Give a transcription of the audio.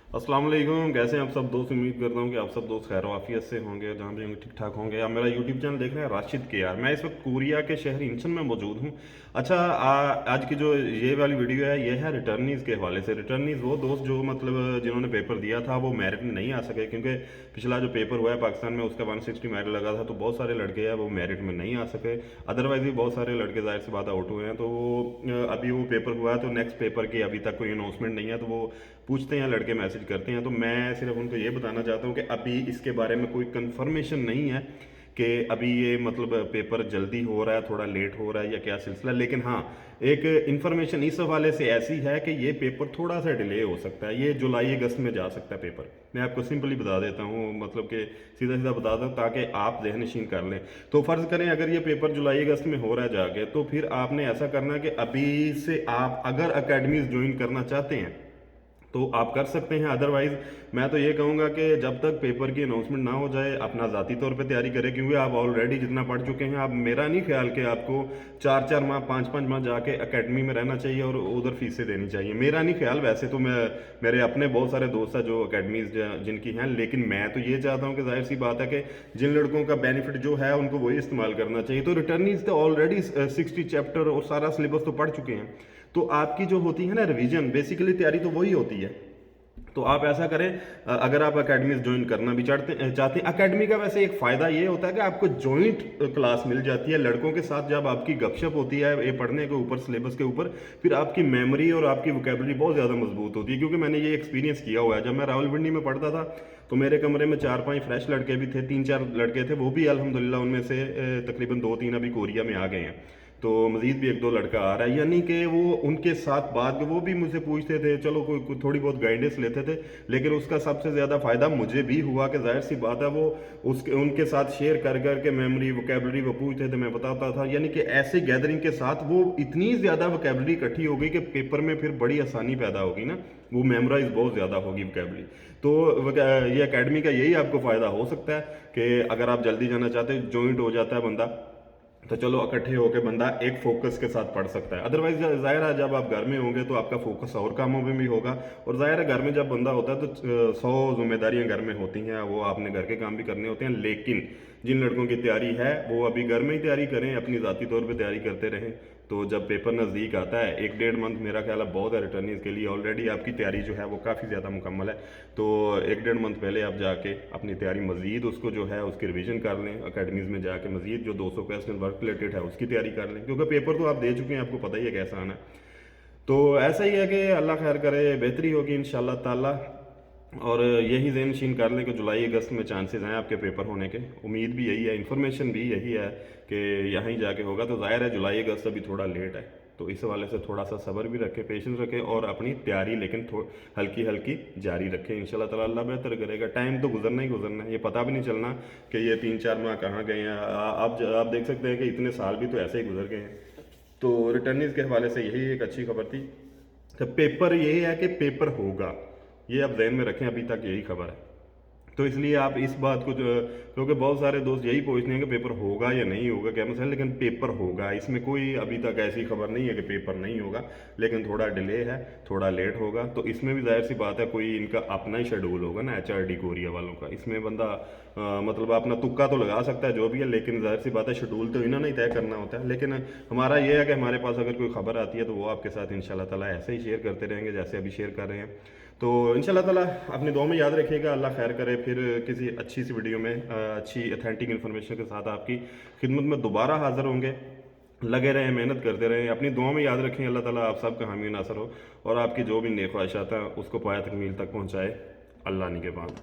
अस्सलाम वालेकुम, कैसे हैं आप सब दोस्त। उम्मीद करता हूँ कि आप सब दोस्त खैर वाफियत से होंगे, जहाँ भी होंगे ठीक ठाक होंगे। आप मेरा यूट्यूब चैनल देख रहे हैं राशिद के यार। मैं इस वक्त कोरिया के शहर इंचन में मौजूद हूँ। अच्छा, आज की जो ये वाली वीडियो है ये है रिटर्नीज़ के हवाले से। रिटर्नीज़ वो दोस्त जो मतलब जिन्होंने पेपर दिया था वो मेरिट में नहीं आ सके, क्योंकि पिछला जो पेपर हुआ है पाकिस्तान में उसका 160 मेरिट लगा था, तो बहुत सारे लड़के हैं वो मेरिट में नहीं आ सके। अदरवाइज भी बहुत सारे लड़के जाहिर सी बात आउट हुए हैं। तो वो अभी वो पेपर हुआ है तो नेक्स्ट पेपर की अभी तक कोई अनाउंसमेंट नहीं है, तो वो पूछते हैं लड़के, मैसेज करते हैं। तो मैं सिर्फ उनको ये बताना चाहता हूँ कि अभी इसके बारे में कोई कंफर्मेशन नहीं है कि अभी ये मतलब पेपर जल्दी हो रहा है, थोड़ा लेट हो रहा है या क्या सिलसिला। लेकिन हाँ, एक इन्फॉर्मेशन इस हवाले से ऐसी है कि ये पेपर थोड़ा सा डिले हो सकता है, ये जुलाई अगस्त में जा सकता है पेपर। मैं आपको सिंपली बता देता हूँ, मतलब कि सीधा सीधा बता दूँ ताकि आप जहन नशीन कर लें। तो फ़र्ज़ करें अगर ये पेपर जुलाई अगस्त में हो रहा है जाके, तो फिर आपने ऐसा करना कि अभी से आप अगर अकेडमीज़ ज्वाइन करना चाहते हैं तो आप कर सकते हैं। अदरवाइज़ मैं तो ये कहूँगा कि जब तक पेपर की अनाउंसमेंट ना हो जाए अपना ज़ाती तौर पे तैयारी करें, क्योंकि आप ऑलरेडी जितना पढ़ चुके हैं। आप, मेरा नहीं ख्याल कि आपको 4-4 माह 5-5 माह जाके एकेडमी में रहना चाहिए और उधर फीसें देनी चाहिए, मेरा नहीं ख्याल। वैसे तो मैं, मेरे अपने बहुत सारे दोस्त हैं जो अकेडमीज जिनकी हैं, लेकिन मैं तो ये चाहता हूँ कि जाहिर सी बात है कि जिन लड़कों का बेनिफिट जो है उनको वही इस्तेमाल करना चाहिए। तो रिटर्नीज तो ऑलरेडी 60 चैप्टर और सारा सिलेबस तो पढ़ चुके हैं। तो आपकी जो होती है ना रिवीजन, बेसिकली तैयारी तो वही होती है। तो आप ऐसा करें, अगर आप अकेडमीज ज्वाइन करना भी चाहते हैं, अकेडमी का वैसे एक फ़ायदा ये होता है कि आपको जॉइंट क्लास मिल जाती है लड़कों के साथ। जब आपकी गपशप होती है ये पढ़ने के ऊपर, सिलेबस के ऊपर, फिर आपकी मेमोरी और आपकी वोकेबलरी बहुत ज़्यादा मजबूत होती है। क्योंकि मैंने ये एक्सपीरियंस किया हुआ है। जब मैं रावलपिंडी में पढ़ता था तो मेरे कमरे में 4-5 फ्रेश लड़के भी थे, 3-4 लड़के थे, वो भी अल्हम्दुलिल्लाह उनमें से तकरीबन 2-3 अभी कोरिया में आ गए हैं। तो मज़ीद भी 1-2 लड़का आ रहा है, यानी कि वो उनके साथ बाद वो भी मुझसे पूछते थे, चलो कोई थोड़ी बहुत गाइडेंस लेते थे। लेकिन उसका सबसे ज़्यादा फ़ायदा मुझे भी हुआ कि जाहिर सी बात है वो उसके उनके साथ शेयर कर कर के मेमोरी वोकेबलरी वो पूछते थे, मैं बताता था। यानी कि ऐसे गैदरिंग के साथ वो इतनी ज़्यादा वोकेबलरी इकट्ठी हो गई कि पेपर में फिर बड़ी आसानी पैदा होगी ना, वो मेमोराइज बहुत ज़्यादा होगी वोकेबलरी। तो ये अकेडमी का यही आपको फ़ायदा हो सकता है कि अगर आप जल्दी जाना चाहते हैं, जॉइंट हो जाता है बंदा, तो चलो इकट्ठे होकर बंदा एक फोकस के साथ पढ़ सकता है। अदरवाइज जाहिर है जब आप घर में होंगे तो आपका फोकस और कामों में भी होगा। और जाहिर है घर में जब बंदा होता है तो 100 जिम्मेदारियां घर में होती हैं, वो आपने घर के काम भी करने होते हैं। लेकिन जिन लड़कों की तैयारी है वो अभी घर में ही तैयारी करें, अपनी ज़ाती तौर पर तैयारी करते रहें। तो जब पेपर नज़दीक आता है, 1-1.5 मंथ मेरा ख्याल है बहुत है रिटर्निंग के लिए। ऑलरेडी आपकी तैयारी जो है वो काफ़ी ज़्यादा मुकम्मल है। तो 1-1.5 मंथ पहले आप जाके अपनी तैयारी मज़ीद उसको जो है उसकी रिवीजन कर लें। अकेडमीज़ में जाके मज़ीद जो 200 क्वेश्चन वर्क रिलेटेड है उसकी तैयारी कर लें, क्योंकि पेपर तो आप दे चुके हैं, आपको पता ही है कैसा आना है। तो ऐसा ही है कि अल्लाह खैर करे, बेहतरी होगी इंशाल्लाह ताला। और यही ज़हन नशीन कर लें कि जुलाई अगस्त में चांसेस हैं आपके पेपर होने के। उम्मीद भी यही है, इन्फॉर्मेशन भी यही है कि यहाँ ही जाके होगा। तो ज़ाहिर है जुलाई अगस्त अभी थोड़ा लेट है, तो इस हवाले से थोड़ा सा सब्र भी रखें, पेशेंस रखें और अपनी तैयारी लेकिन हल्की हल्की जारी रखें। इंशाल्लाह ताला अल्लाह बेहतर करेगा। टाइम तो गुजरना ही गुजरना है, ये पता भी नहीं चलना कि ये 3-4 माह कहाँ गए हैं। आप देख सकते हैं कि इतने साल भी तो ऐसे ही गुजर गए हैं। तो रिटर्निंग के हवाले से यही एक अच्छी खबर थी। तो पेपर यही है कि पेपर होगा, ये आप जहन में रखें, अभी तक यही खबर है। तो इसलिए आप इस बात को जो, क्योंकि बहुत सारे दोस्त यही पूछते हैं कि पेपर होगा या नहीं होगा, क्या मसला है। लेकिन पेपर होगा, इसमें कोई अभी तक ऐसी खबर नहीं है कि पेपर नहीं होगा। लेकिन थोड़ा डिले है, थोड़ा लेट होगा। तो इसमें भी जाहिर सी बात है कोई इनका अपना ही शेड्यूल होगा ना, HRD कोरिया वालों का। इसमें बंदा मतलब अपना तुक्का तो लगा सकता है जो भी है, लेकिन जाहिर सी बात है शेड्यूल तो इन्होंने ही तय करना होता है। लेकिन हमारा ये है कि हमारे पास अगर कोई खबर आती है तो वो आपके साथ इंशाल्लाह ताला ऐसे ही शेयर करते रहेंगे जैसे अभी शेयर कर रहे हैं। तो इंशाल्लाह ताला अपनी दुआ में याद रखिएगा। अल्लाह खैर करे, फिर किसी अच्छी सी वीडियो में अच्छी अथेंटिक इन्फॉर्मेशन के साथ आपकी खिदमत में दोबारा हाज़िर होंगे। लगे रहें, मेहनत करते रहें, अपनी दुआ में याद रखें। अल्लाह ताला आप सब का हामी नासर हो और आपकी जो भी नेक ख्वाहिशात हैं उसको पाया तकमील तक पहुँचाए। अल्लाह ने के बाद।